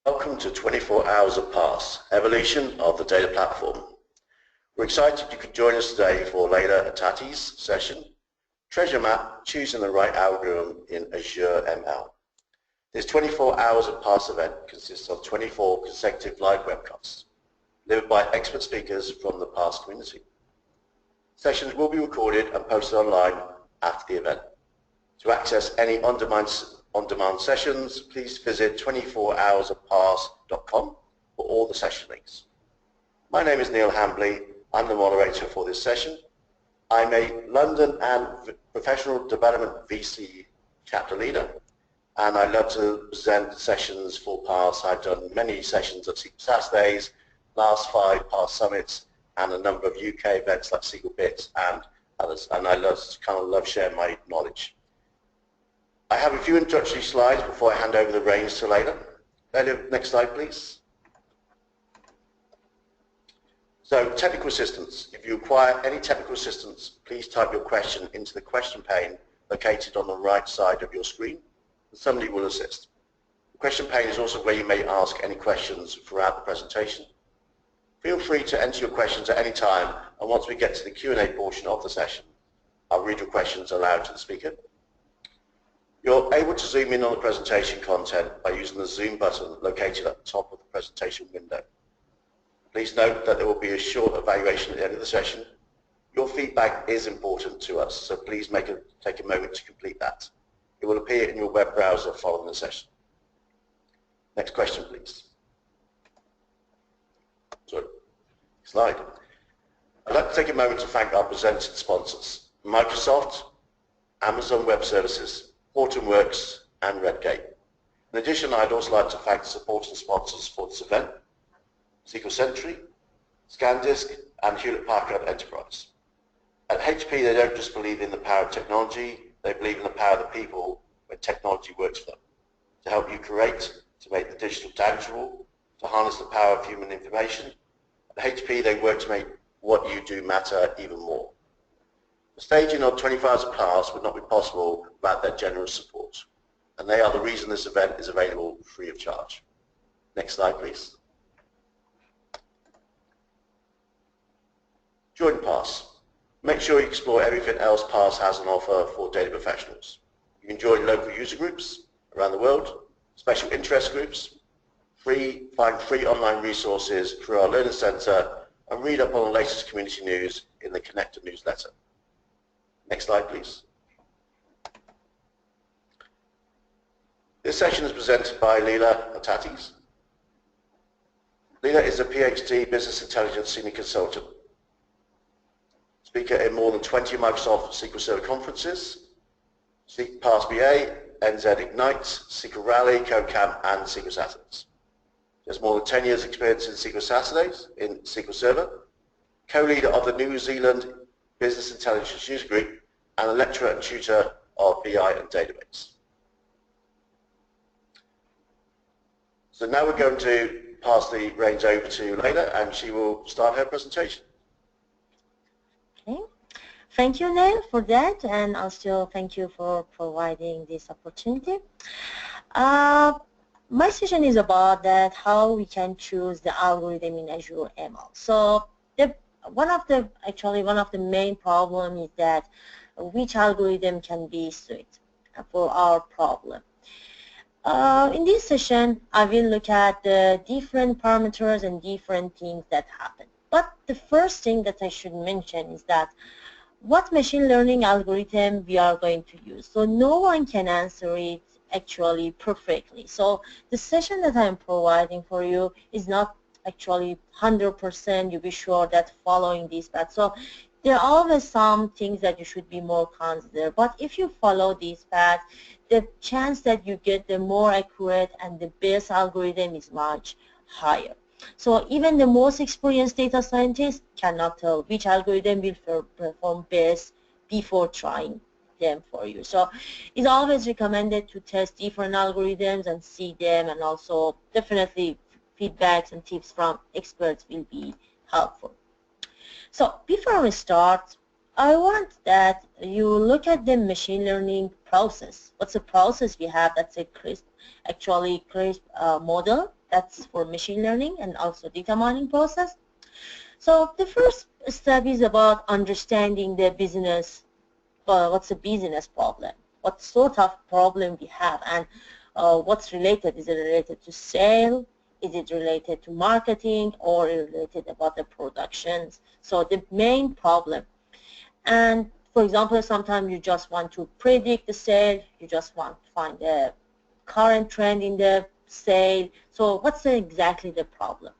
Welcome to 24 Hours of Pass, Evolution of the Data Platform. We're excited you could join us today for Leila Etaati's session, Treasure Map, Choosing the Right Algorithm in Azure ML. This 24 Hours of Pass event consists of 24 consecutive live webcasts, delivered by expert speakers from the Pass community. Sessions will be recorded and posted online after the event. To access any on-demand sessions, please visit 24hoursofpass.com for all the session links. My name is Hambly. I'm the moderator for this session. I'm a London and Professional Development VC chapter leader, and I love to present sessions for Pass. I've done many sessions at SQL Saturdays, last 5 Pass Summits, and a number of UK events like SQL Bits and others, and I love sharing my knowledge. I have a few introductory slides before I hand over the reins to Leila. Leila, next slide, please. So, technical assistance. If you require any technical assistance, please type your question into the question pane located on the right side of your screen, and somebody will assist. The question pane is also where you may ask any questions throughout the presentation. Feel free to enter your questions at any time, and once we get to the Q&A portion of the session, I'll read your questions aloud to the speaker. You're able to zoom in on the presentation content by using the zoom button located at the top of the presentation window. Please note that there will be a short evaluation at the end of the session. Your feedback is important to us, so please take a moment to complete that. It will appear in your web browser following the session. Next question, please. Sorry, slide. I'd like to take a moment to thank our presenting sponsors, Microsoft, Amazon Web Services, Hortonworks, and Redgate. In addition, I'd also like to thank the supporting sponsors for this event, SQL Sentry, ScanDisk, and Hewlett Packard Enterprise. At HP, they don't just believe in the power of technology, they believe in the power of the people when technology works for them. To help you create, to make the digital tangible, to harness the power of human information. At HP, they work to make what you do matter even more. The staging of 24 Hours of Pass would not be possible without their generous support, and they are the reason this event is available free of charge. Next slide, please. Join Pass. Make sure you explore everything else Pass has on offer for data professionals. You can join local user groups around the world, special interest groups, find free online resources through our Learning Center, and read up on the latest community news in the Connected newsletter. Next slide, please. This session is presented by Leila Etaati. Leila is a PhD Business Intelligence Senior Consultant, speaker in more than 20 Microsoft SQL Server conferences, Pass BA, NZ Ignite, SQL Rally, CodeCamp, and SQL Saturdays. She has more than 10 years experience in SQL Saturdays in SQL Server, co-leader of the New Zealand Business Intelligence User Group, and a lecturer and tutor of BI and database. So now we're going to pass the reins over to Leila, and she will start her presentation. Okay. Thank you, Neil, for that, and also thank you for providing this opportunity. My session is about that how we can choose the algorithm in Azure ML. So one of the main problem is that which algorithm can be suited for our problem. In this session, I will look at the different parameters and different things that happen. But the first thing that I should mention is that what machine learning algorithm we are going to use. So no one can answer it actually perfectly. So the session that I'm providing for you is not actually 100% you be sure that following this path. So there are always some things that you should be more consider. But if you follow this path, the chance that you get the more accurate and the best algorithm is much higher. So even the most experienced data scientist cannot tell which algorithm will perform best before trying them for you. So it's always recommended to test different algorithms and see them, and also definitely feedbacks and tips from experts will be helpful. So before we start, I want that you look at the machine learning process. What's the process we have? That's a crisp model That's for machine learning and also data mining process. So the first step is about understanding the business, what's the business problem, what sort of problem we have, and what's related. Is it related to sale? Is it related to marketing, or related about the productions? So the main problem. And for example, sometimes you just want to predict the sale, you just want to find the current trend in the sale. So what's exactly the problem?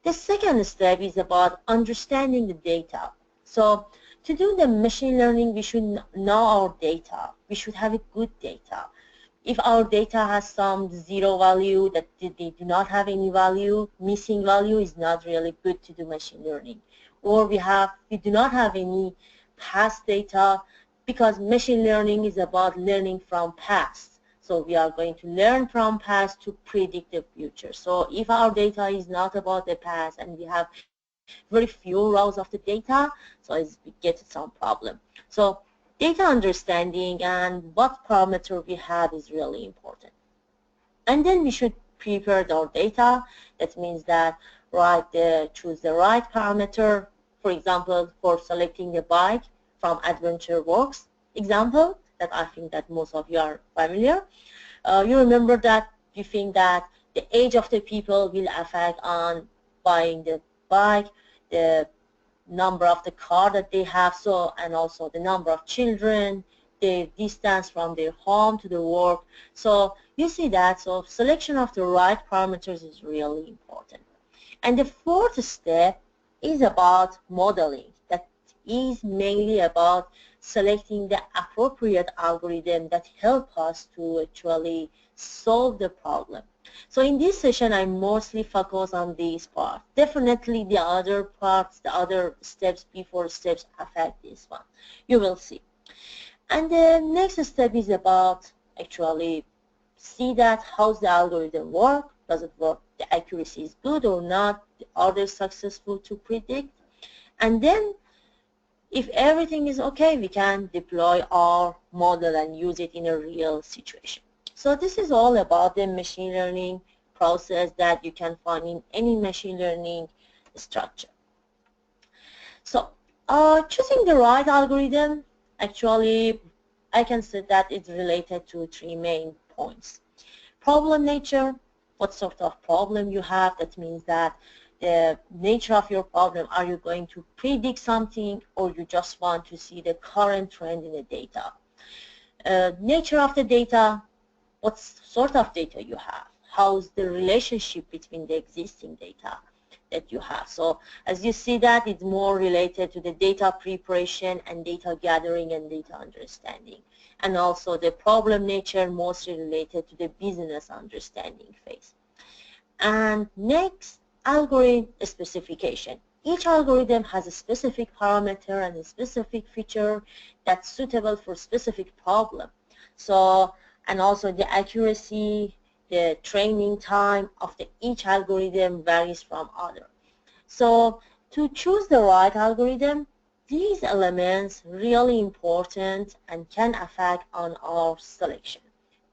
The second step is about understanding the data. So to do the machine learning, we should know our data. We should have a good data. If our data has some zero value, that they do not have any value, missing value is not really good to do machine learning. Or we do not have any past data, because machine learning is about learning from past. So we are going to learn from past to predict the future. So if our data is not about the past and we have very few rows of the data, so we get some problem. So data understanding and what parameter we have is really important. And then we should prepare our data. That means that choose the right parameter. For example, for selecting the bike from AdventureWorks example, that I think that most of you are familiar. You remember that you think that the age of the people will affect on buying the bike, the number of the car that they have, so, and also the number of children, the distance from their home to the work. So you see that, so selection of the right parameters is really important. And the fourth step is about modeling. That is mainly about selecting the appropriate algorithm that help us to actually solve the problem. So in this session, I mostly focus on this part. Definitely the other parts, the other steps before steps affect this one. You will see. And the next step is about actually see that how's the algorithm work. Does it work? The accuracy is good or not? Are they successful to predict? And then if everything is okay, we can deploy our model and use it in a real situation. So this is all about the machine learning process that you can find in any machine learning structure. So choosing the right algorithm, actually I can say that it's related to three main points. Problem nature, what sort of problem you have. That means that the nature of your problem, are you going to predict something or you just want to see the current trend in the data? Nature of the data, what sort of data you have, how's the relationship between the existing data that you have. So as you see that, it's more related to the data preparation and data gathering and data understanding. And also the problem nature mostly related to the business understanding phase. And next, algorithm specification. Each algorithm has a specific parameter and a specific feature that's suitable for specific problem. So, and also the accuracy, the training time of each algorithm varies from other. So to choose the right algorithm, these elements really important and can affect on our selection.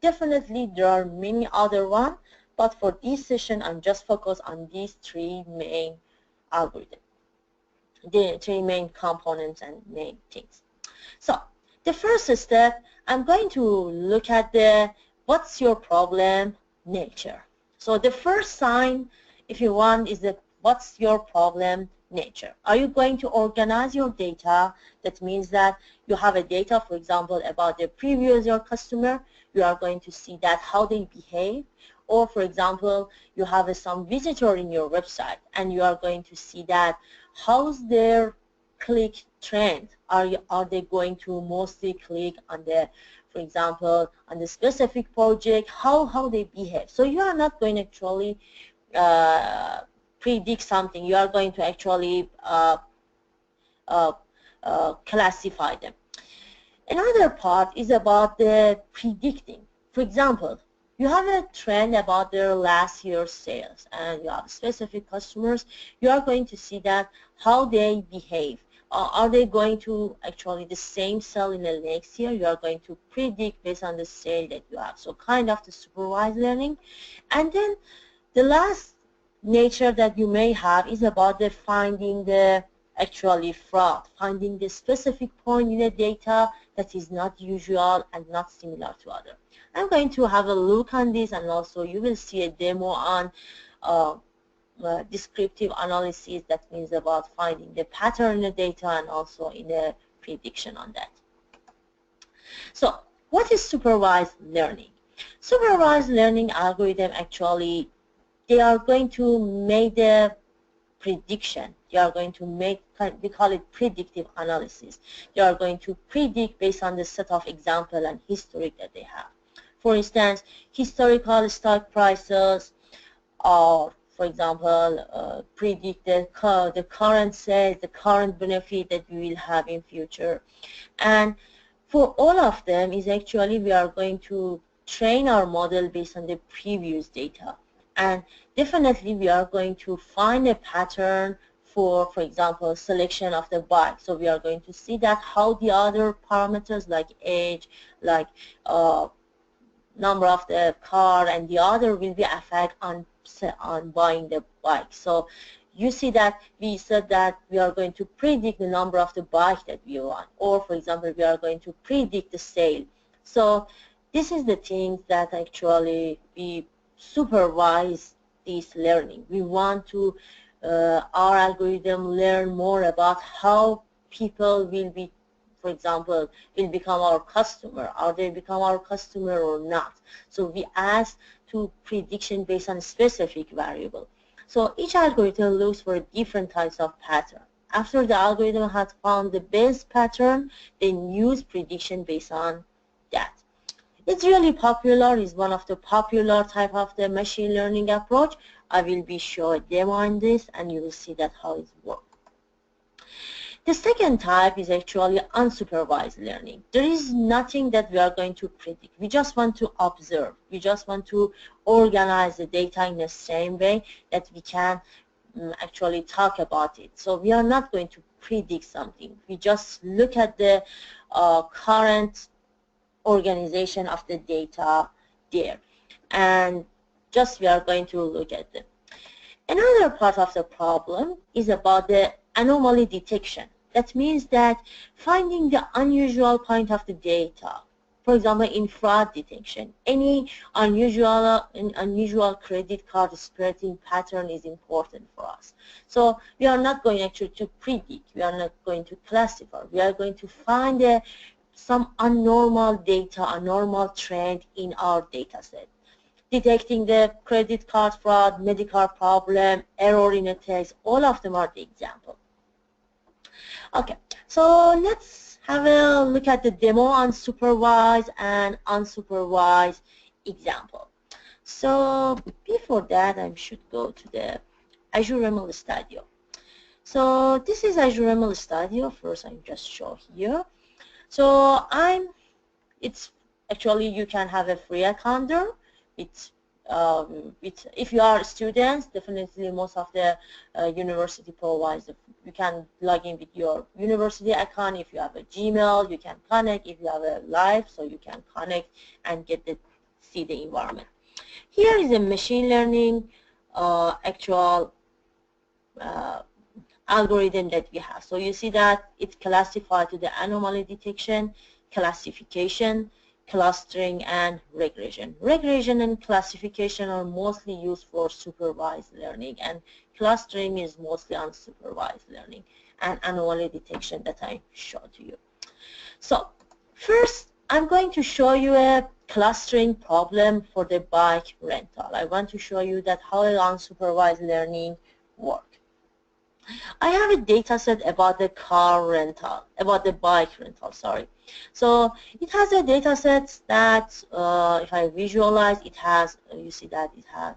Definitely there are many other ones, but for this session I'm just focused on these three main algorithms, the three main components and main things. So the first step, I'm going to look at the what's your problem nature. So the first sign, if you want, is the what's your problem nature. Are you going to organize your data? That means that you have a data, for example, about the previous your customer. You are going to see that how they behave. Or for example, you have some visitor in your website and you are going to see that how's their click trend. Are they going to mostly click on the, for example, on the specific project, how they behave. So you are not going to actually predict something. You are going to actually classify them. Another part is about the predicting. For example, you have a trend about their last year's sales and you have specific customers. You are going to see that how they behave. Are they going to actually the same sell in the next year? You are going to predict based on the sale that you have. So kind of the supervised learning. And then The last nature that you may have is about the finding the actually fraud, finding the specific point in the data that is not usual and not similar to other. I'm going to have a look on this, and also you will see a demo on descriptive analysis, that means about finding the pattern in the data and also in a prediction on that. So what is supervised learning? Supervised learning algorithm, actually they are going to make the prediction. They are going to make, we call it predictive analysis. They are going to predict based on the set of example and history that they have. For instance, historical stock prices, or for example, predict the current sales, the current benefit that we will have in future. And for all of them is actually we are going to train our model based on the previous data. And definitely we are going to find a pattern for example, selection of the bike. So we are going to see that how the other parameters like age, like number of the car and the other will be affect on buying the bike. So you see that we said that we are going to predict the number of the bike that we want, or for example we are going to predict the sale. So this is the things that actually we supervise this learning. We want to our algorithm learn more about how people will be, for example, will become our customer. Are they become our customer or not? So we ask to prediction based on a specific variable. So each algorithm looks for different types of pattern. After the algorithm has found the best pattern, then use prediction based on that. It's really popular, is one of the popular type of the machine learning approach. I will be showing a demo on this and you will see that how it works. The second type is actually unsupervised learning. There is nothing that we are going to predict. We just want to observe. We just want to organize the data in the same way that we can actually talk about it. So we are not going to predict something. We just look at the current organization of the data there, and just we are going to look at them. Another part of the problem is about the anomaly detection. That means that finding the unusual point of the data. For example, in fraud detection, any unusual credit card spreading pattern is important for us. So we are not going actually to predict. We are not going to classify. We are going to find some abnormal data, a normal trend in our data set. Detecting the credit card fraud, medical problem, error in a text, all of them are the example. Okay, so let's have a look at the demo on supervised and unsupervised example. So before that, I should go to the Azure ML Studio. So this is Azure ML Studio. First, I'm just show here. So it's actually you can have a free account there. If you are students, definitely most of the university provides. You can log in with your university account. If you have a Gmail, you can connect. If you have a live, so you can connect and see the environment. Here is a machine learning actual algorithm that we have. So you see that it's classified to the anomaly detection, classification, clustering, and regression. Regression and classification are mostly used for supervised learning, and clustering is mostly unsupervised learning, and anomaly detection that I showed to you. So first, I'm going to show you a clustering problem for the bike rental. I want to show you that how unsupervised learning works. I have a data set about the car rental, about the bike rental, sorry. So it has a data set that, if I visualize, it has, you see that it has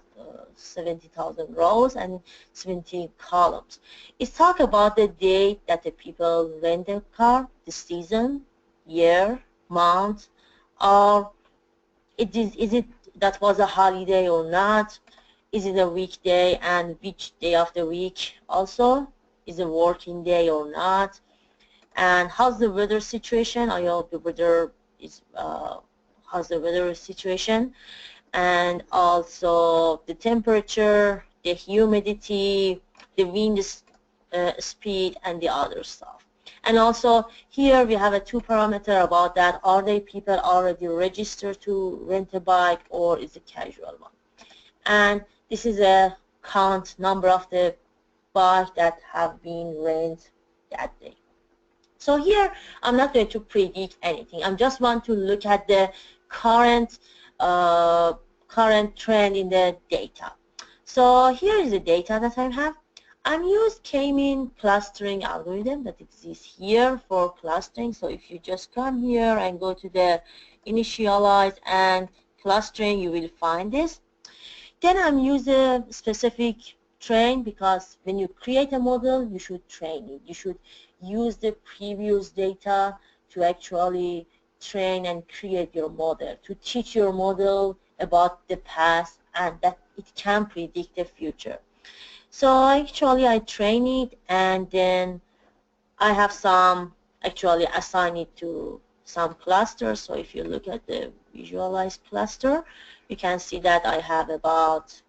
70,000 rows and 70 columns. It's talk about the date that the people rent the car, the season, year, month, or is it that was a holiday or not? Is it a weekday, and which day of the week also? Is it a working day or not? And how's the weather situation? I hope the weather is how's the weather situation? and also the temperature, the humidity, the wind speed, and the other stuff. And also here we have a 2 parameter about that. Are they people already registered to rent a bike, or is it casual one? And this is a count number of the bike that have been rented that day. So here I'm not going to predict anything. I just want to look at the current trend in the data. So here is the data that I have. I'm used k-mean clustering algorithm that exists here for clustering. So if you just come here and go to the initialize and clustering, you will find this. Then I'm using a specific train, because when you create a model, you should train it. You should use the previous data to actually train and create your model, to teach your model about the past and that it can predict the future. So actually I train it, and then I have some actually assign it to some clusters. So if you look at the visualized cluster, you can see that I have about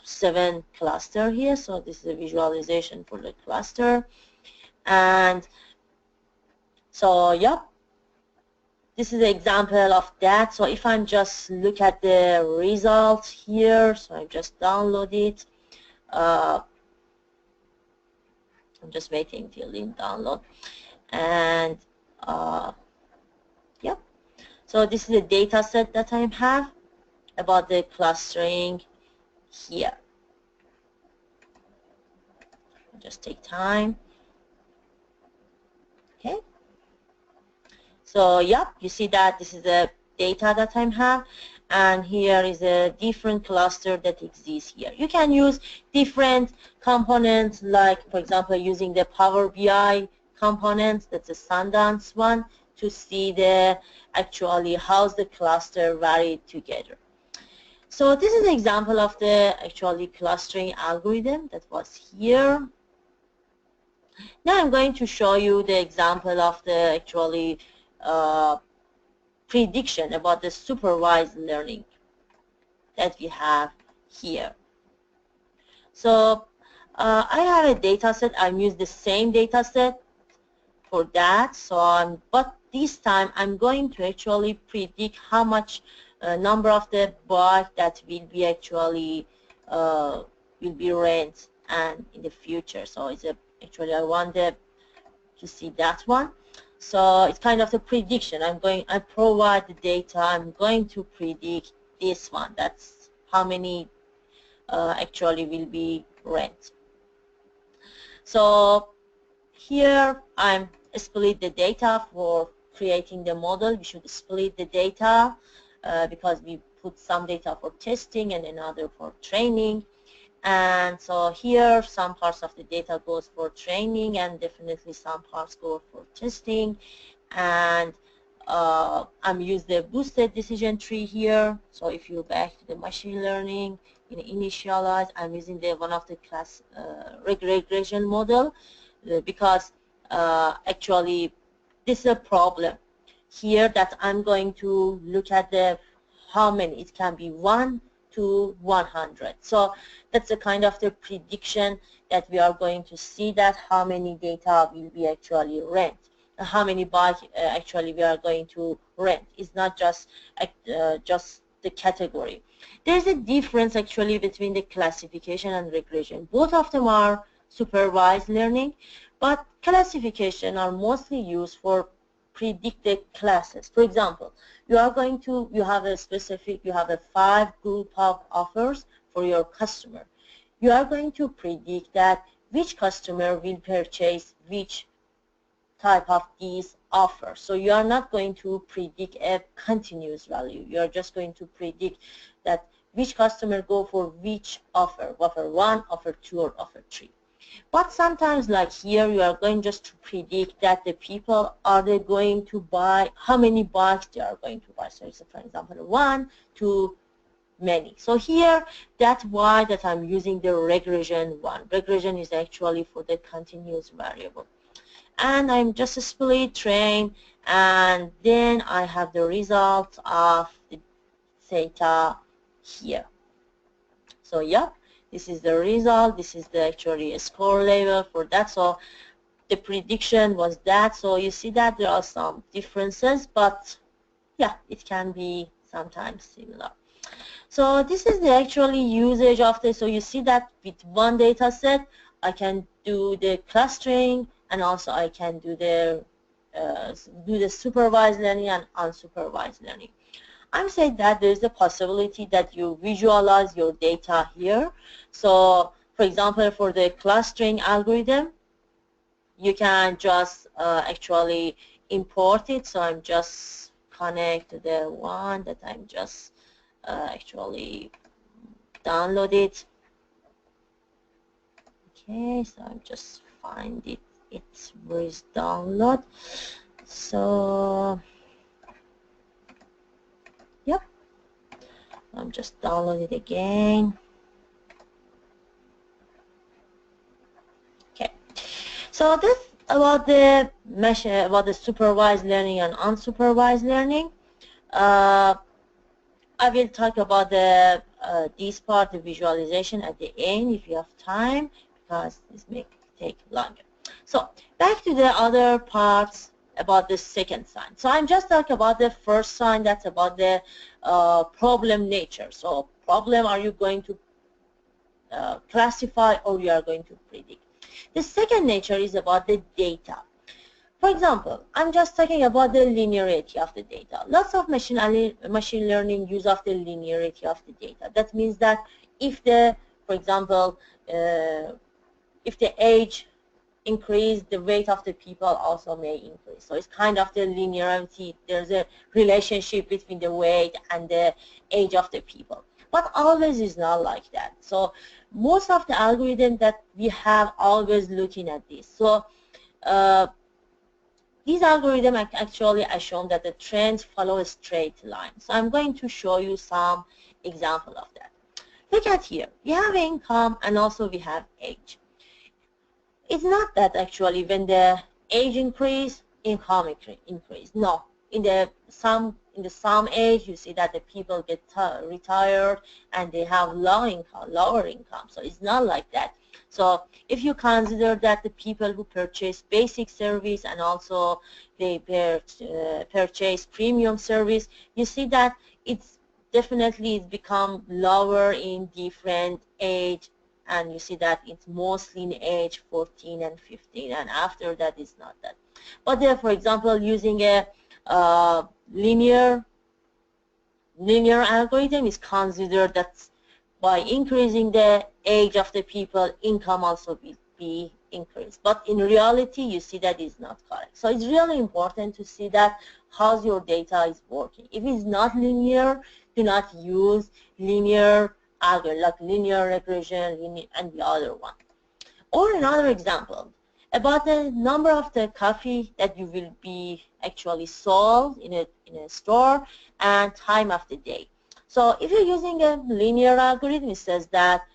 7 cluster here. So this is a visualization for the cluster. And so yep, this is an example of that. So if I'm just look at the result here, so I just download it. I'm just waiting till it download. And yep, so this is the data set that I have about the clustering here. Just take time. Okay. So yep, you see that this is the data that I have, and here is a different cluster that exists here. You can use different components, like for example using the Power BI components, that's a Sundance one, to see the actually how's the cluster varied together. So this is an example of the actually clustering algorithm that was here. Now I'm going to show you the example of the actually prediction about the supervised learning that we have here. So I have a data set. I'm using the same data set for that. So but this time I'm going to actually predict how much number of the bike that will be actually will be rent and in the future. So it's actually I wanted to see that one. So it's kind of the prediction. I provide the data. I'm going to predict this one. That's how many actually will be rent. So here I'm split the data for creating the model. We should split the data because we put some data for testing and another for training. And so here some parts of the data goes for training, and definitely some parts go for testing. And I'm using the boosted decision tree here. So if you back to the machine learning in initialize, I'm using the one of the class regression model because actually this is a problem here that I'm going to look at the how many. It can be 1 to 100. So that's a kind of the prediction that we are going to see, that how many data will be actually rent, how many bike actually we are going to rent. It's not just the category. There's a difference actually between the classification and regression. Both of them are supervised learning, but classification are mostly used for predicted classes. For example, you have a 5 group of offers for your customer. You are going to predict that which customer will purchase which type of these offers. So you are not going to predict a continuous value. You are just going to predict that which customer go for which offer 1, offer 2, or offer 3. But sometimes, like here, you are going just to predict that the people, are they going to buy, how many bikes they are going to buy. So it's, for example, 1 to many. So here, that's why that I'm using the regression one. Regression is actually for the continuous variable. And I'm just split train, and then I have the result of the theta here. So yeah, this is the result. This is the actually score level for that. So the prediction was that. So you see that there are some differences, but yeah, it can be sometimes similar. So this is the actually usage of the, so you see that with one data set, I can do the clustering, and also I can do the supervised learning and unsupervised learning. I'm saying that there's a possibility that you visualize your data here. So for example, for the clustering algorithm, you can just actually import it. So I'm just connect to the one that I'm just actually download it. Okay, so I'm just find it. It's where is download. So yep, I'm just download it again. Okay, so this about the supervised learning and unsupervised learning. I will talk about the this part, the visualization, at the end if you have time, because this may take longer. So back to the other parts about the second sign. So I'm just talking about the first sign, that's about the problem nature. So problem, are you going to classify or you are going to predict? The second nature is about the data. For example, I'm just talking about the linearity of the data. Lots of machine learning use of the linearity of the data. That means that if the, for example, if the age increase, the weight of the people also may increase. So it's kind of the linearity. There's a relationship between the weight and the age of the people. But always is not like that. So most of the algorithms that we have always looking at this. So these algorithms actually are shown that the trends follow a straight line. So I'm going to show you some example of that. Look at here. We have income and also we have age. It's not that actually when the age increase, income increase. No. In the some age, you see that the people get retired and they have lower income. So it's not like that. So if you consider that the people who purchase basic service and also they purchase premium service, you see that it's definitely become lower in different age, and you see that it's mostly in age 14 and 15, and after that it's not that. But there, for example, using a linear algorithm is considered that by increasing the age of the people, income also will be increased. But in reality, you see that is not correct. So it's really important to see that how your data is working. If it's not linear, do not use linear algorithm like linear regression and the other one. Or another example about the number of the coffee that you will be actually sold in a store and time of the day. So if you're using a linear algorithm, it says that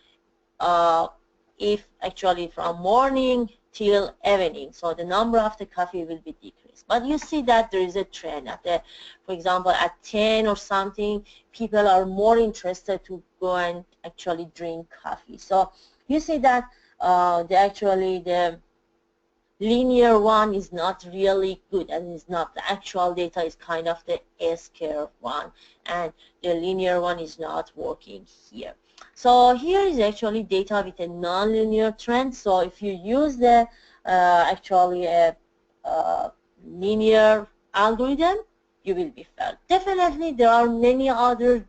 if actually from morning till evening, so the number of the coffee will be decreased. But you see that there is a trend at the, for example, at 10 or something, people are more interested to go and actually drink coffee. So you see that the linear one is not really good, and is not the actual data is kind of the S-curve one, and the linear one is not working here. So here is actually data with a non-linear trend. So if you use the actually a linear algorithm, you will be fair. Definitely there are many other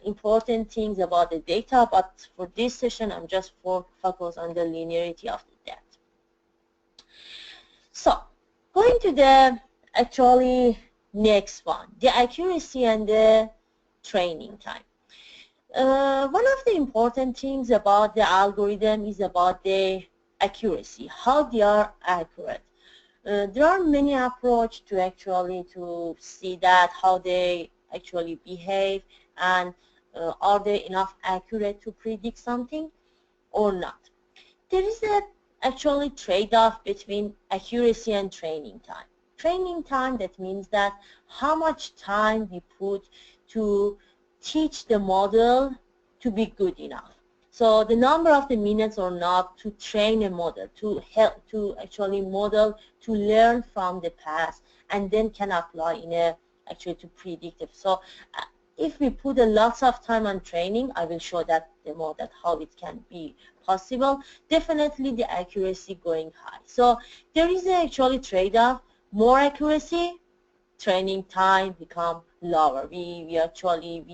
important things about the data, but for this session I'm just focus on the linearity of the data. So going to the actually next one, the accuracy and the training time. One of the important things about the algorithm is about the accuracy, how they are accurate. There are many approaches to actually to see that how they actually behave, and are they enough accurate to predict something or not. There is a actually trade-off between accuracy and training time. Training time, that means that how much time we put to teach the model to be good enough. So the number of the minutes or not to train a model, to help to actually model to learn from the past, and then can apply in a actually to predictive. So if we put a lots of time on training, I will show that demo that how it can be possible. Definitely the accuracy going high. So there is actually trade-off. More accuracy, training time become lower. We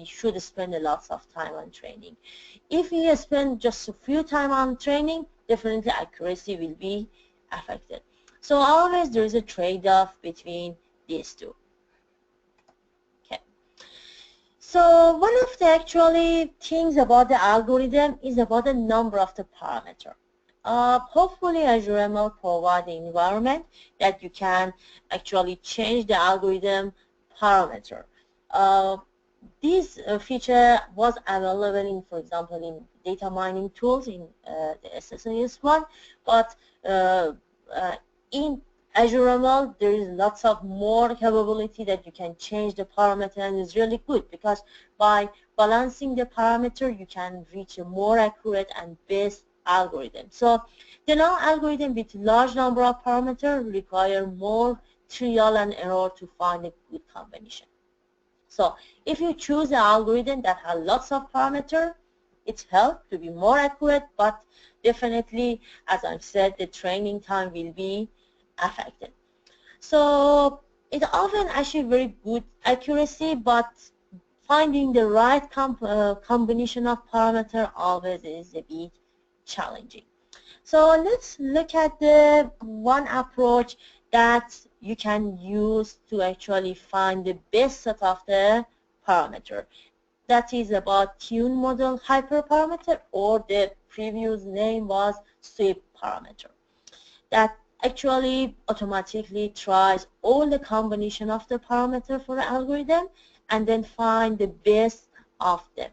should spend a lot of time on training. If we spend just a few time on training, definitely accuracy will be affected. So always there is a trade-off between these two. Okay. So one of the actually things about the algorithm is about the number of the parameter. Hopefully Azure ML provides the environment that you can actually change the algorithm parameter. This feature was available in, for example, in data mining tools in the SSIS one, but in Azure ML there is lots of more capability that you can change the parameter, and it's really good because by balancing the parameter you can reach a more accurate and best algorithm. So the now algorithm with large number of parameters require more trial and error to find a good combination. So if you choose an algorithm that has lots of parameters, it helps to be more accurate, but definitely, as I've said, the training time will be affected. So it often achieves very good accuracy, but finding the right combination of parameters always is a bit challenging. So let's look at the one approach that you can use to actually find the best set of the parameter. That is about Tune Model Hyperparameter, or the previous name was sweep parameter. That actually automatically tries all the combination of the parameter for the algorithm and then find the best of them.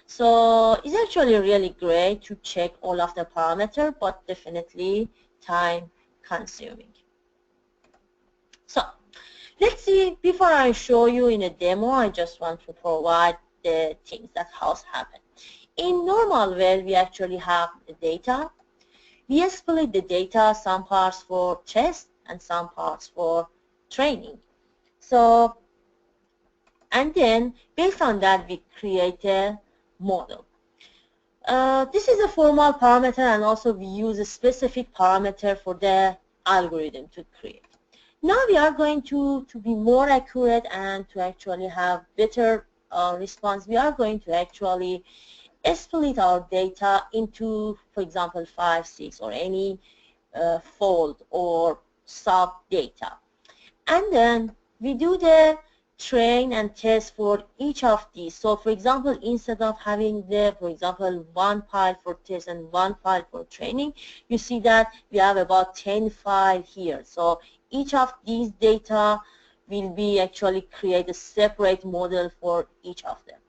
So it's actually really great to check all of the parameters, but definitely time consuming. So let's see, before I show you in a demo, I just want to provide the things that has happened. In normal way, we actually have the data. We split the data, some parts for test and some parts for training. So, and then based on that, we create a model. This is a formal parameter, and also we use a specific parameter for the algorithm to create. Now we are going to be more accurate and to actually have better response. We are going to actually split our data into, for example, 5, 6, or any fold or sub data. And then we do the train and test for each of these. So for example, instead of having the, for example, one file for test and one file for training, you see that we have about 10 files here. So each of these data will be actually create a separate model for each of them.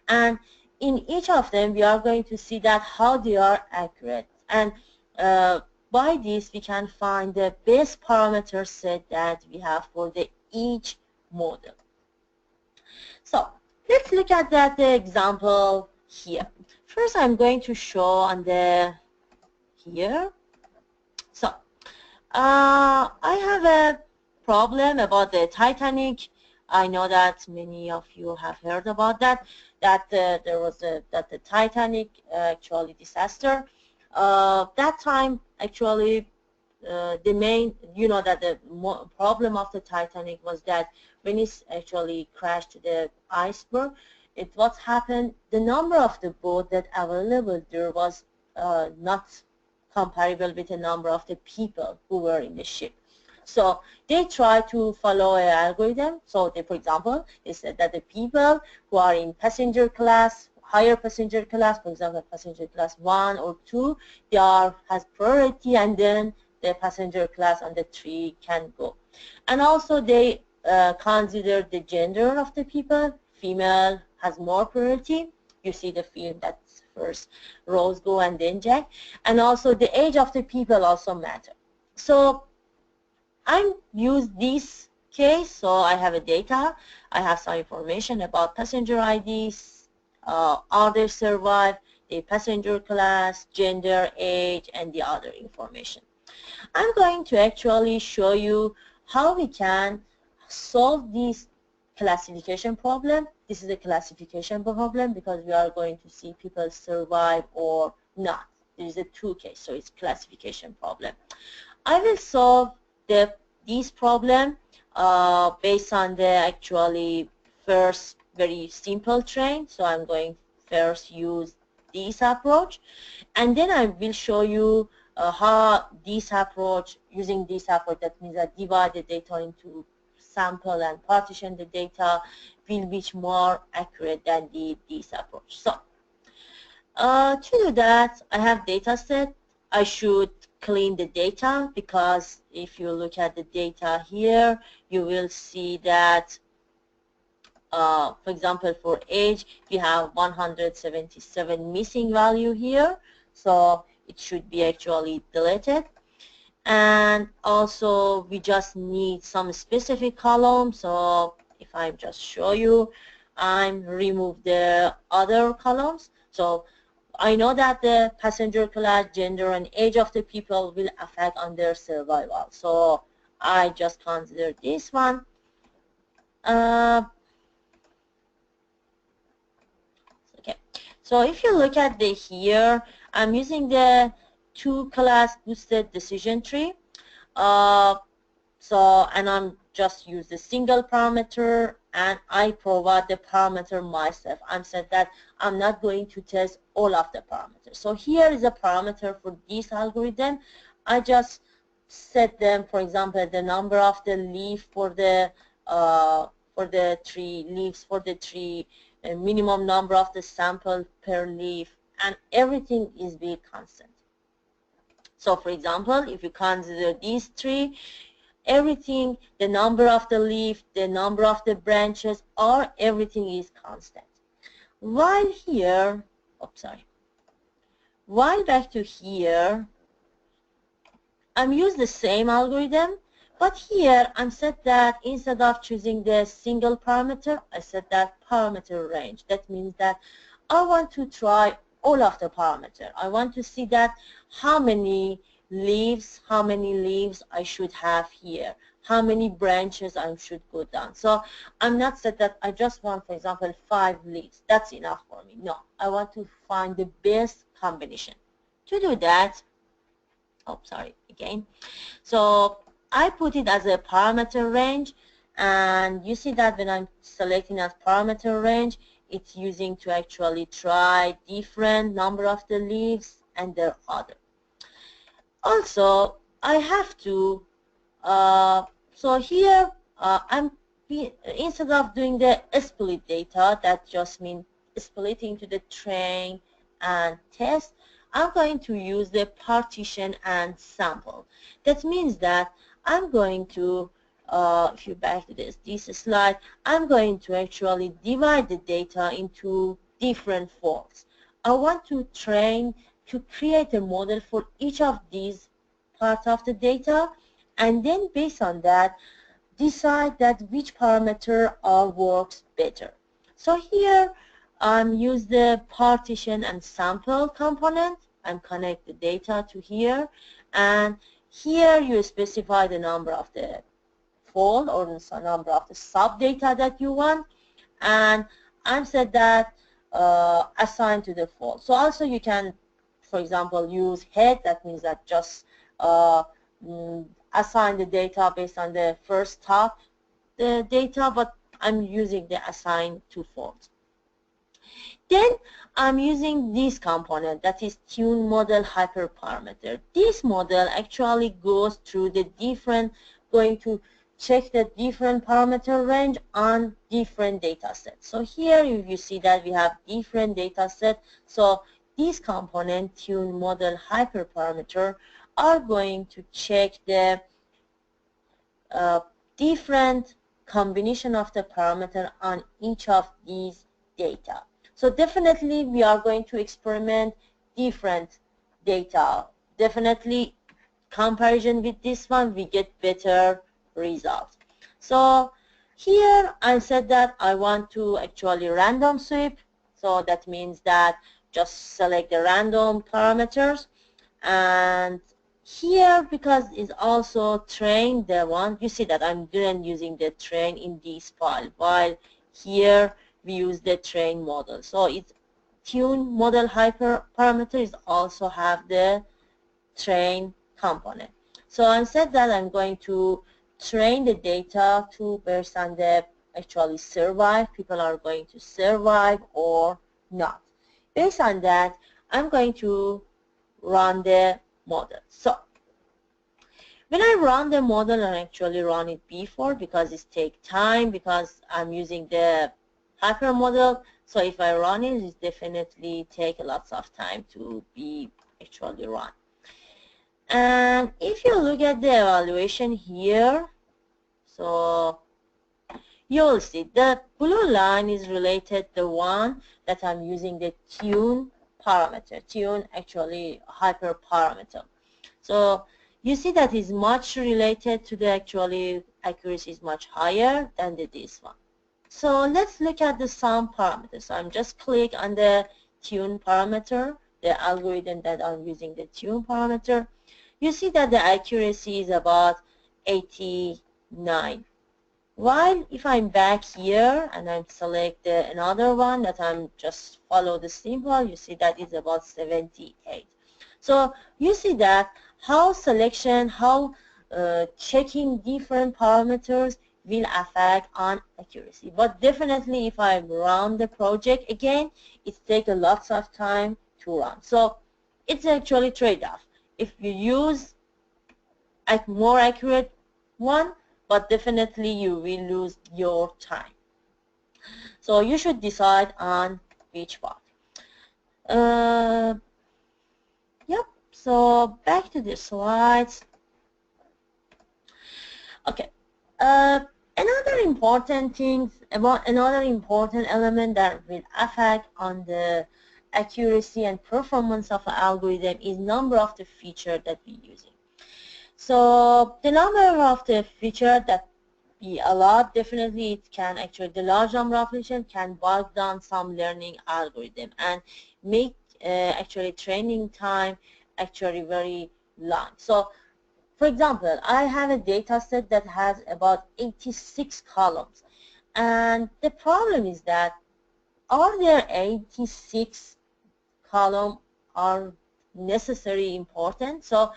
And in each of them, we are going to see that how they are accurate. And by this, we can find the best parameter set that we have for the each model. So let's look at that example here. First, I'm going to show on the here. So I have a problem about the Titanic. I know that many of you have heard about that. There was the Titanic actually disaster. That time actually the main, that the problem of the Titanic was that when it actually crashed the iceberg, what happened, the number of the boat that available there was not comparable with the number of the people who were in the ship. So they try to follow an algorithm. So they, for example, they said that the people who are in passenger class, higher passenger class, for example, passenger class 1 or 2, they has priority, and then the passenger class on the 3 can go. And also they consider the gender of the people. Female has more priority. You see the film that first Rose go and then Jack. And also the age of the people also matter. So I use this case. So I have a data. I have some information about passenger IDs, are they survived, the passenger class, gender, age, and the other information. I'm going to actually show you how we can solve this classification problem. This is a classification problem because we are going to see people survive or not. There is a two case, so it's classification problem. I will solve this problem based on the actually first very simple train. So I'm going first use this approach, and then I will show you how this approach, using this approach, that means I divide the data into sample and partition the data, will be more accurate than this approach. So to do that, I have data set. I should clean the data, because if you look at the data here, you will see that for example, for age, we have 177 missing value here, so it should be actually deleted. And also we just need some specific column. So if I just show you, I'm remove the other columns. So I know that the passenger class, gender, and age of the people will affect on their survival. So I just consider this one. Okay. So if you look at the here, I'm using the two-class boosted decision tree. And I'm just use the single parameter, and I provide the parameter myself. I'm said that I'm not going to test all of the parameters. So here is a parameter for this algorithm. I just set them, for example, the number of the leaf for the tree, leaves for the tree, a minimum number of the sample per leaf, and everything is be constant. So for example, if you consider these three, everything, the number of the leaf, the number of the branches, or everything is constant. While here, while back to here, I'm use the same algorithm, but here I'm set that instead of choosing the single parameter, I set that parameter range. That means that I want to try all of the parameter. I want to see that how many leaves I should have here, how many branches I should go down. So I'm not set that I just want, for example, 5 leaves. That's enough for me. No, I want to find the best combination. To do that, so I put it as a parameter range, and you see that when I'm selecting as parameter range, it's using to actually try different number of the leaves and their order. Also, I have to, so here instead of doing the split data, that just means splitting to the train and test, I'm going to use the partition and sample. That means that I'm going to, if you back to this slide, I'm going to actually divide the data into different folds. I want to create a model for each of these parts of the data, and then based on that, decide that which parameter works better. So here, use the partition and sample component and connect the data to here, and here you specify the number of the fold or the number of the sub data that you want, and I'm set that assign to the fold. So also you can, for example, use head. That means that just assign the data based on the first top the data, but I'm using the assign to folds. Then I'm using this component, that is Tune Model Hyperparameter. This model actually goes through the going to check the different parameter range on different data sets. So here you see that we have different data sets. So this component, Tune Model Hyperparameter, are going to check the different combination of the parameter on each of these data. So definitely we are going to experiment different data. Definitely comparison with this one, we get better results. So here I said that I want to actually random sweep. So that means that just select the random parameters. And here, because it's also train the one, you see that I'm doing using the train in this file, while here we use the train model. So it's Tune Model Hyperparameters also have the train component. So instead that I'm going to train the data to based on the actually survive, people are going to survive or not. Based on that, I'm going to run the model. So when I run the model, I actually run it before because it takes time because I'm using the hyper model. So if I run it, it definitely take lots of time to be actually run. And if you look at the evaluation here, so you'll see the blue line is related to the one that I'm using the tune parameter, tune actually hyperparameter. So you see that is much related to the actually accuracy is much higher than this one. So let's look at the some parameters. So I'm just click on the tune parameter, the algorithm that I'm using the tune parameter. You see that the accuracy is about 89. While if I'm back here and I select another one that I'm just follow the symbol, you see that it's about 78. So you see that how selection, how checking different parameters will affect on accuracy. But definitely if I run the project again, it takes a lot of time to run. So it's actually trade-off. If you use a more accurate one, but definitely you will lose your time. So you should decide on which part. Yep, so back to the slides. Okay, another important thing about another important element that will affect on the accuracy and performance of an algorithm is number of the feature that we're using. So the number of the feature that be a lot, definitely it can actually, the large number of features can bog down some learning algorithm and make actually training time actually very long. So for example, I have a data set that has about 86 columns, and the problem is that are there 86 columns are necessarily important? So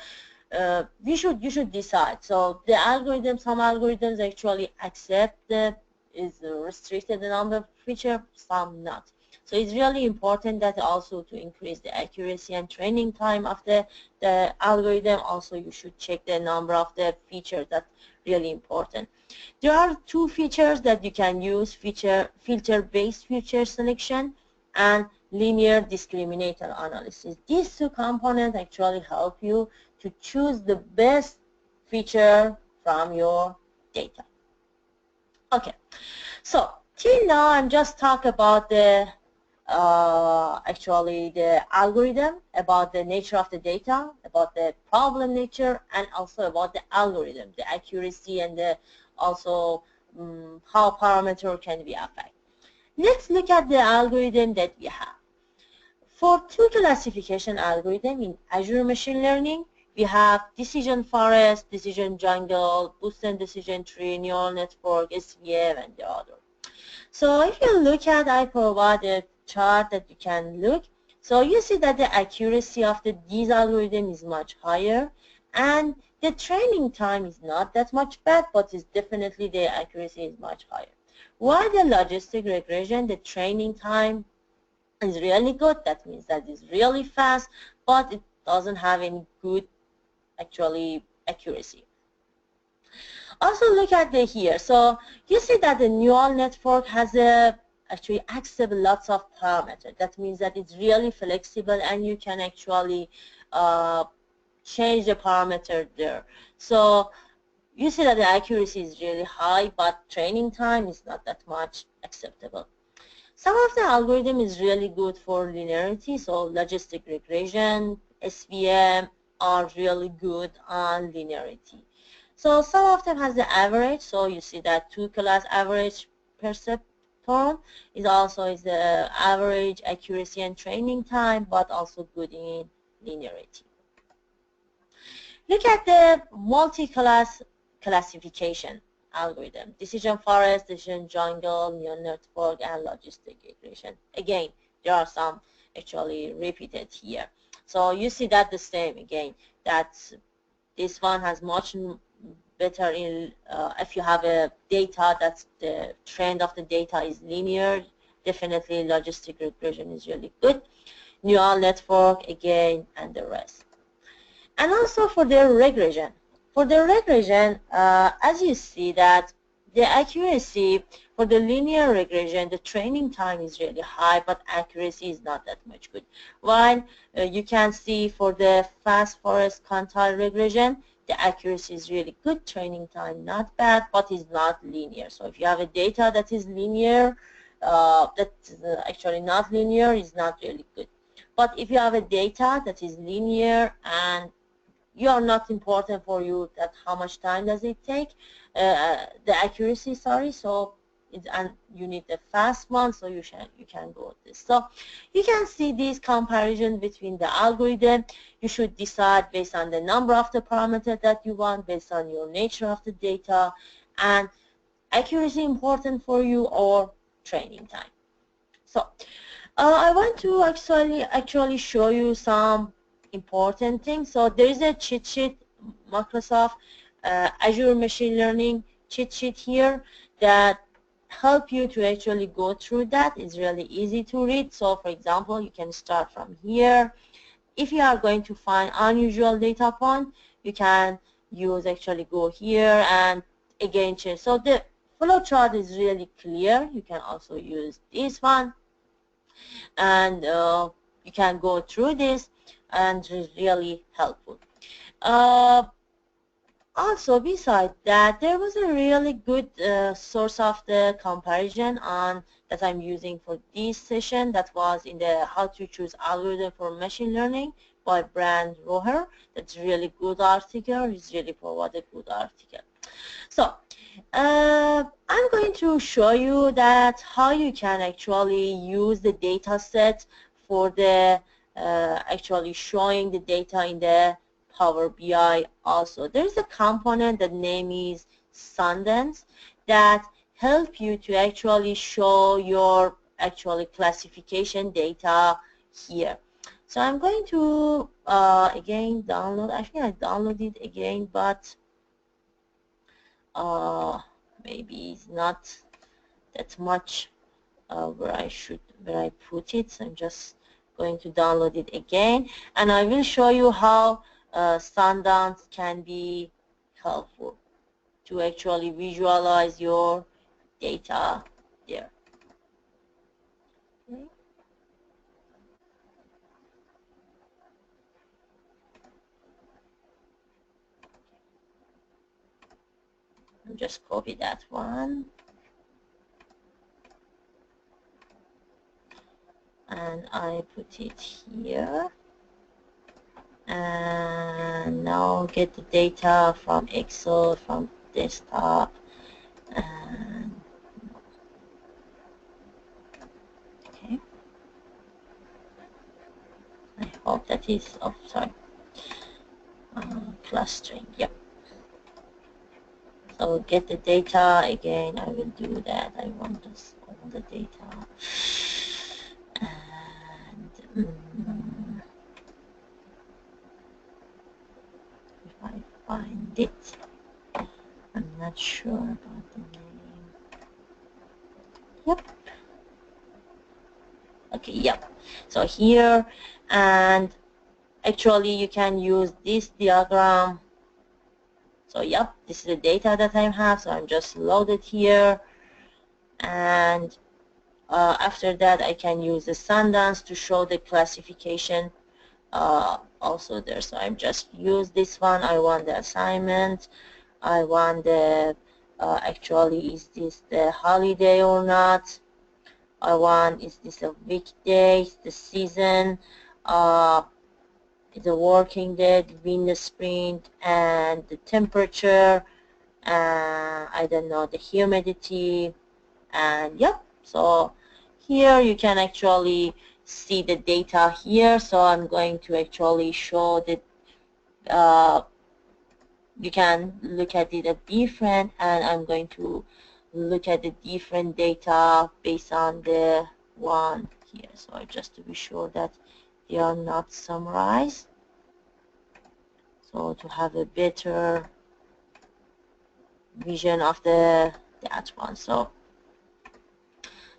you should decide. So the algorithm, some algorithms actually accept the is restricted the number of features, some not. So it's really important that also to increase the accuracy and training time of the algorithm. Also, you should check the number of the features. That's really important. There are two features that you can use: filter-based feature selection and linear discriminator analysis. These two components actually help you to choose the best feature from your data. Okay, so till now I'm just talk about the actually the algorithm, about the nature of the data, about the problem nature, and also about the algorithm, the accuracy, and the also how parameter can be affected. Let's look at the algorithm that we have. For two classification algorithm in Azure Machine Learning, we have decision forest, decision jungle, boosted decision tree, neural network, SVM, and the other. So if you look at, I provide a chart that you can look. So you see that the accuracy of these algorithm is much higher, and the training time is not that much bad, but it's definitely the accuracy is much higher. While the logistic regression, the training time is really good. That means that it's really fast, but it doesn't have any good actually accuracy. Also look at the here. So you see that the neural network has actually accept lots of parameters. That means that it's really flexible and you can actually change the parameter there. So you see that the accuracy is really high, but training time is not that much acceptable. Some of the algorithm is really good for linearity, so logistic regression, SVM are really good on linearity. So some of them has the average, so you see that 2-class average perceptron is also the average accuracy and training time, but also good in linearity. Look at the multi-class classification algorithm: decision forest, decision jungle, neural network, and logistic regression. Again, there are some actually repeated here. So you see that the same again, that this one has much better in if you have a data that's the trend of the data is linear, definitely logistic regression is really good. Neural network again, and the rest. And also for the regression. For the regression, as you see that the accuracy for the linear regression, the training time is really high, but accuracy is not that much good. While you can see for the fast forest quantile regression, the accuracy is really good, training time not bad, but is not linear. So if you have a data that is linear, that's actually not linear, is not really good. But if you have a data that is linear and you are not important for you that how much time does it take, the accuracy, sorry, so and you need the fast one, so you can go with this. So you can see this comparison between the algorithm. You should decide based on the number of the parameters that you want, based on your nature of the data, and accuracy important for you or training time. So I want to actually show you some important things. So there is a cheat sheet, Microsoft Azure Machine Learning cheat sheet here that help you to actually go through that. It's really easy to read. So for example, you can start from here. If you are going to find unusual data point, you can actually go here and again change. So the flow chart is really clear. You can also use this one, and you can go through this, and it's really helpful. Also, besides that, there was a really good source of the comparison on that I'm using for this session. That was in the How to Choose Algorithm for Machine Learning by Brand Roher. That's a really good article. It's really provided good article. So I'm going to show you that how you can actually use the data set for the actually showing the data in the Power BI. Also, there's a component that name is Sundance that help you to actually show your actually classification data here. So I'm going to again download. I think I downloaded it again, but maybe it's not that much where I put it. So I'm just going to download it again, and I will show you how Sundance can be helpful to actually visualize your data there. Okay. I'll just copy that one. And I put it here. And now get the data from Excel, from desktop, and okay. I hope that is, oh sorry, clustering, yep. So get the data again. I will do that. I want this, all the data, and if I find it, I'm not sure about the name. Yep. Okay, yep. So here, and actually you can use this diagram. So yep, this is the data that I have. So I'm just loaded here, and after that I can use the Sundance to show the classification also there. So I'm just use this one. I want the assignment. I want the actually, is this the holiday or not? I want, is this a weekday, the season, the working day, the wind speed, and the temperature, I don't know, the humidity, and yep. So here you can actually see the data here. So I'm going to actually show that you can look at it at different, and I'm going to look at the different data based on the one here. So just to be sure that they are not summarized. So to have a better vision of that one. So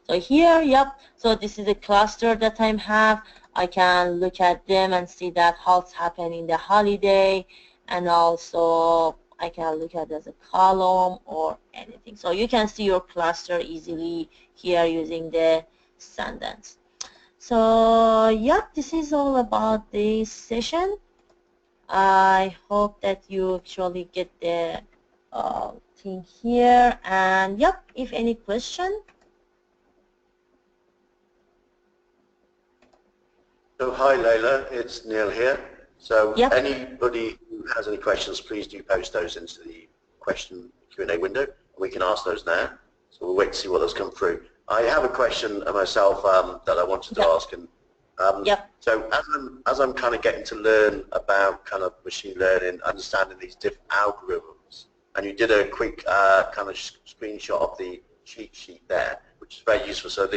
here, yep. So this is a cluster that I have. I can look at them and see that what's happening in the holiday, and also I can look at it as a column or anything. So you can see your cluster easily here using the sentence. So yep, this is all about this session. I hope that you actually get the thing here, and yep, if any question. So hi Leila, it's Neil here. So Yep. anybody who has any questions, please do post those into the question Q&A window, and we can ask those now. So we'll wait to see what those come through. I have a question myself that I wanted to ask, and so as I'm kind of getting to learn about kind of machine learning, understanding these different algorithms, and you did a quick kind of screenshot of the cheat sheet there, which is very useful. So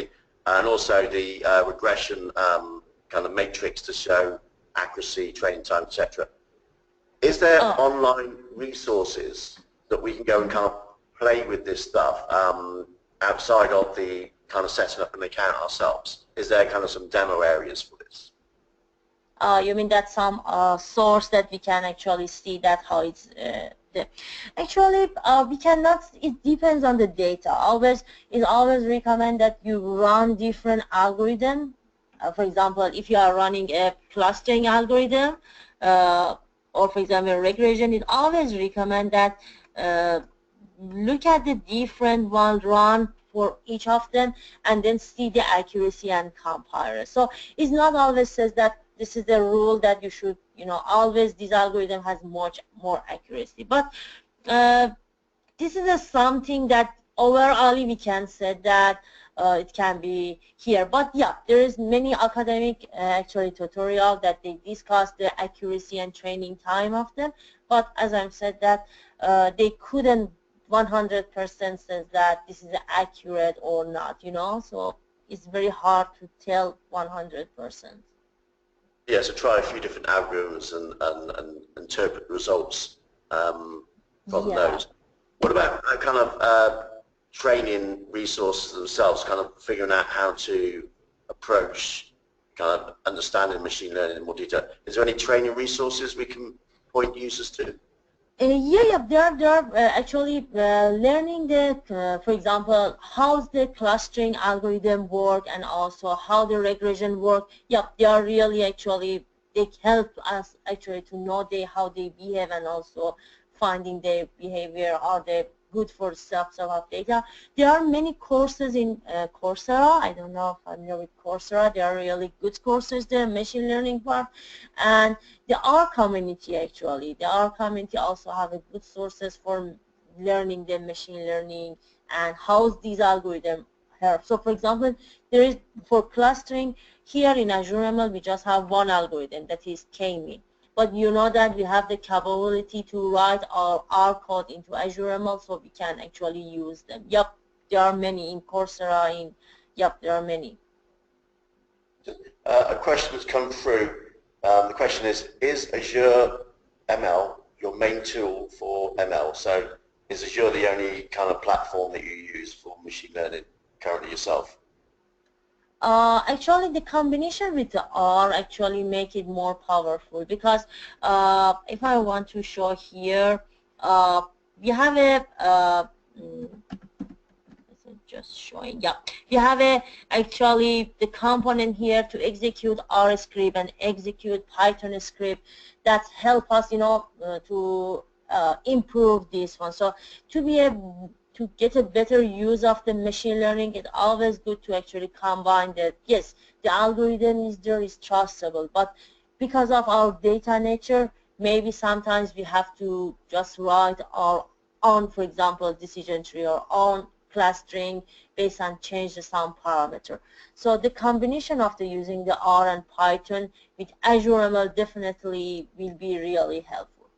and also the regression kind of matrix to show accuracy, training time, etc. Is there online resources that we can go and kind of play with this stuff outside of the kind of setting up an account ourselves? Is there kind of some demo areas for this? You mean that some source that we can actually see that how it's actually we cannot, it depends on the data. It always recommend that you run different algorithm. For example, if you are running a clustering algorithm or for example regression, it always recommend that look at the different ones, run for each of them, and then see the accuracy and compare. So it's not always says that this is the rule that you should, always this algorithm has much more accuracy. But this is something that overall we can say that it can be here. But yeah, there is many academic actually tutorial that they discuss the accuracy and training time of them. But as I've said that they couldn't 100% says that this is accurate or not, so it's very hard to tell 100%. Yeah, so try a few different algorithms and interpret the results from those. What about kind of training resources themselves, kind of figuring out how to approach kind of understanding machine learning in more detail? Is there any training resources we can point users to? They are actually learning for example, how the clustering algorithm work and also how the regression work. They are really actually, they help us actually to know how they behave, and also finding their behavior, are they good for self of data. There are many courses in Coursera. I don't know if I'm familiar with Coursera. They are really good courses, the machine learning part. And the R community actually. The R community also have a good sources for learning the machine learning and how these algorithms help. So for example, there is for clustering here in Azure ML, we just have one algorithm, that is K-mean. But you know that we have the capability to write our R code into Azure ML, so we can actually use them. There are many in Coursera. There are many. A question has come through. The question is Azure ML your main tool for ML? So is Azure the only kind of platform that you use for machine learning currently yourself? Actually, the combination with the R actually make it more powerful, because if I want to show here, we have a just showing. We have actually the component here to execute R script and execute Python script that help us, to improve this one. So to be able to get a better use of the machine learning, it's always good to actually combine that. Yes, the algorithm is trustable, but because of our data nature, maybe sometimes we have to just write our own, for example, decision tree or own class string based on change the some parameter. So the combination of the using the R and Python with Azure ML definitely will be really helpful.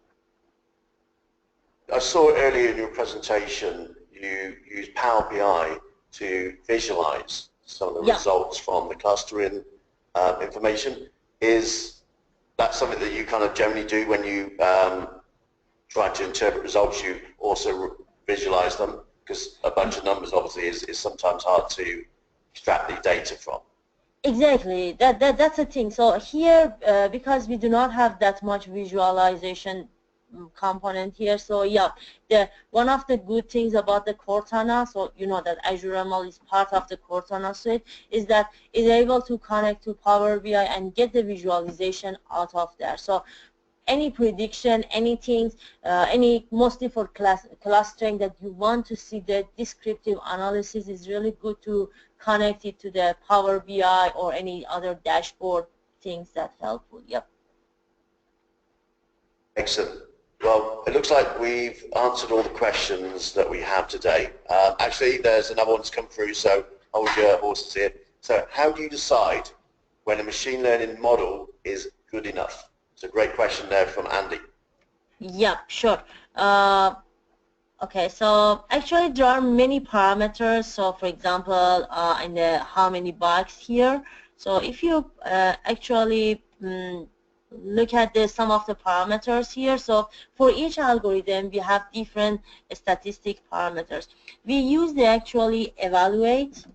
I saw earlier in your presentation you used Power BI to visualize some of the results from the clustering information. Is that something that you kind of generally do when you try to interpret results? You also visualize them, because a bunch of numbers obviously is sometimes hard to extract the data from. Exactly, that's the thing. So here, because we do not have that much visualization component here, so yeah, one of the good things about the Cortana, so you know that Azure ML is part of the Cortana suite, is that it's able to connect to Power BI and get the visualization out of there. So any prediction, anything, mostly for clustering that you want to see the descriptive analysis, is really good to connect it to the Power BI or any other dashboard things that helpful. Yep. Excellent. Well, it looks like we've answered all the questions that we have today. Actually, there's another one that's come through, so hold your horses here. So how do you decide when a machine learning model is good enough? It's a great question there from Andy. Yep, sure. Okay, so actually there are many parameters. So for example, in the how many bytes here. So if you actually look at some of the parameters here, so for each algorithm we have different statistic parameters. We use the actually evaluate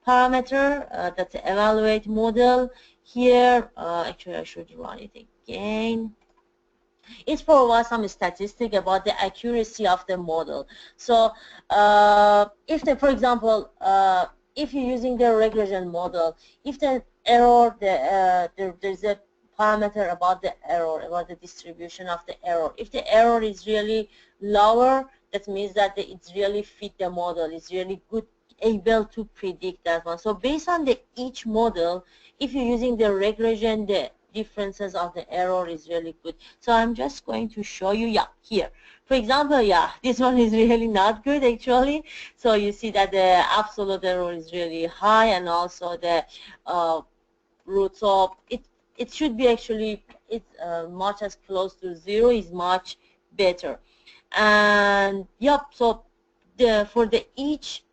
parameter, that's the evaluate model here. Actually I should run it again. It provides some statistic about the accuracy of the model. So if for example, if you're using the regression model, if the error, there's a parameter about the error, about the distribution of the error. If the error is really lower, that means that it's really fit the model, it's really good, able to predict that one. So based on each model, if you're using the regression, the differences of the error is really good. So I'm just going to show you, yeah, here. For example, yeah, this one is really not good actually. So you see that the absolute error is really high, and also the root. So it should be actually, it's much as close to 0 is much better. And yep, so for each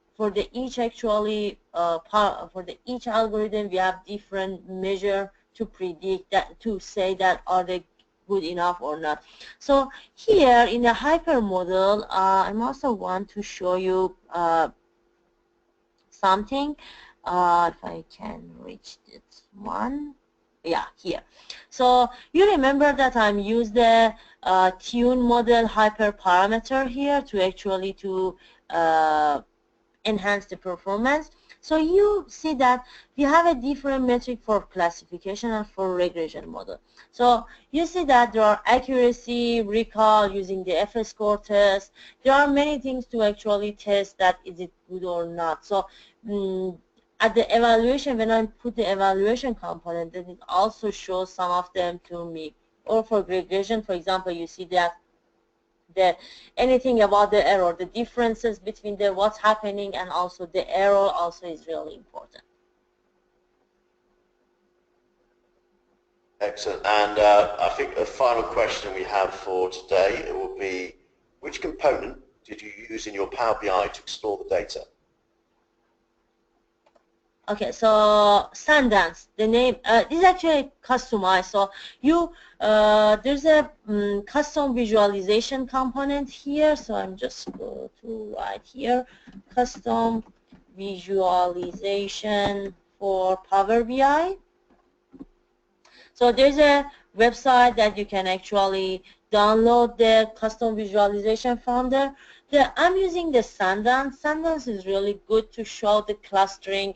actually for each algorithm we have different measure to predict that, to say that are they good enough or not. So here in the hyper model, I also want to show you something. If I can reach this one, yeah, here. So you remember that I'm used the Tune Model Hyperparameter here to actually enhance the performance. So you see that we have a different metric for classification and for regression model. So you see that there are accuracy, recall using the F-score test. There are many things to actually test that is it good or not. So at the evaluation, when I put the evaluation component, then it also shows some of them to me. Or for regression, for example, you see that anything about the error, the differences between what's happening and also the error also is really important. Excellent. And I think the final question we have for today, it will be, which component did you use in your Power BI to store the data? Okay, so Sundance, the name, this is actually customized. So you, there's a custom visualization component here. So I'm just go to right here, custom visualization for Power BI. So there's a website that you can actually download the custom visualization from there. I'm using the Sundance. Sundance is really good to show the clustering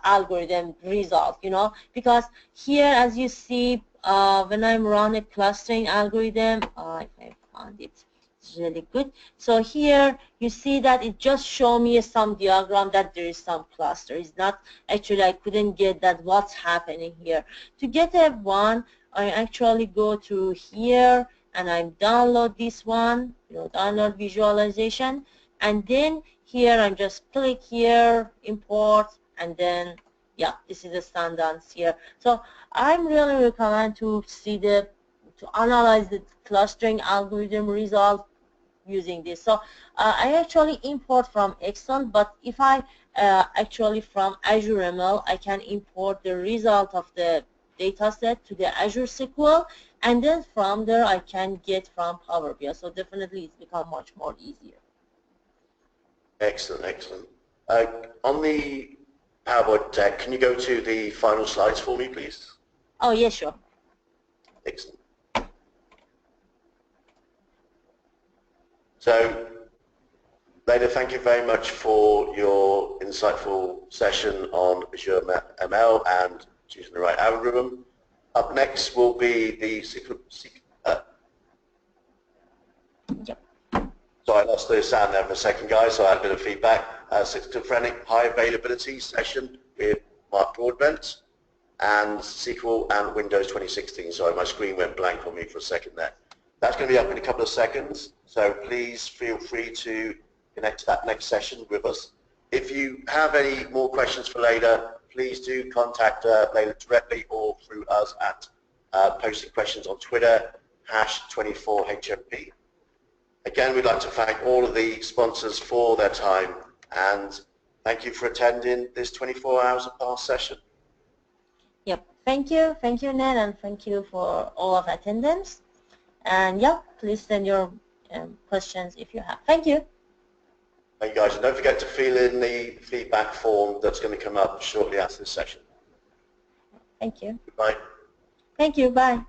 algorithm result, you know, because here, as you see, when I'm run a clustering algorithm, if I found it, is really good. So here you see that it just show me some diagram that there is some cluster. It's not actually, I couldn't get that what's happening here. To get a one, I actually go to here and I download this one, download visualization, and then here I just click here, import, and then yeah, this is the standards here. So I'm really recommend to analyze the clustering algorithm result using this. So I actually import from Excel, but if I actually from Azure ML, I can import the result of the data set to the Azure SQL, and then from there I can get from Power BI. So definitely it's become much more easier. Excellent, excellent. On the PowerPoint deck, can you go to the final slides for me, please? Oh, yeah, sure. Excellent. So, Leila, thank you very much for your insightful session on Azure ML and choosing the right algorithm. Up next will be the Yep. So I lost the sound there for a second, guys, so I had a bit of feedback. Schizophrenic high availability session with Mark Broadbent and SQL and Windows 2016. Sorry, my screen went blank on me for a second there. That's going to be up in a couple of seconds, so please feel free to connect to that next session with us. If you have any more questions for Leila, please do contact Leila directly or through us at posting questions on Twitter, #24HMP. Again, we'd like to thank all of the sponsors for their time, and thank you for attending this 24 hours of past session. Yep. Thank you, Ned, and thank you for all of attendance. And yeah, please send your questions if you have. Thank you. Thank you, guys, and don't forget to fill in the feedback form that's going to come up shortly after this session. Thank you. Goodbye. Thank you. Bye.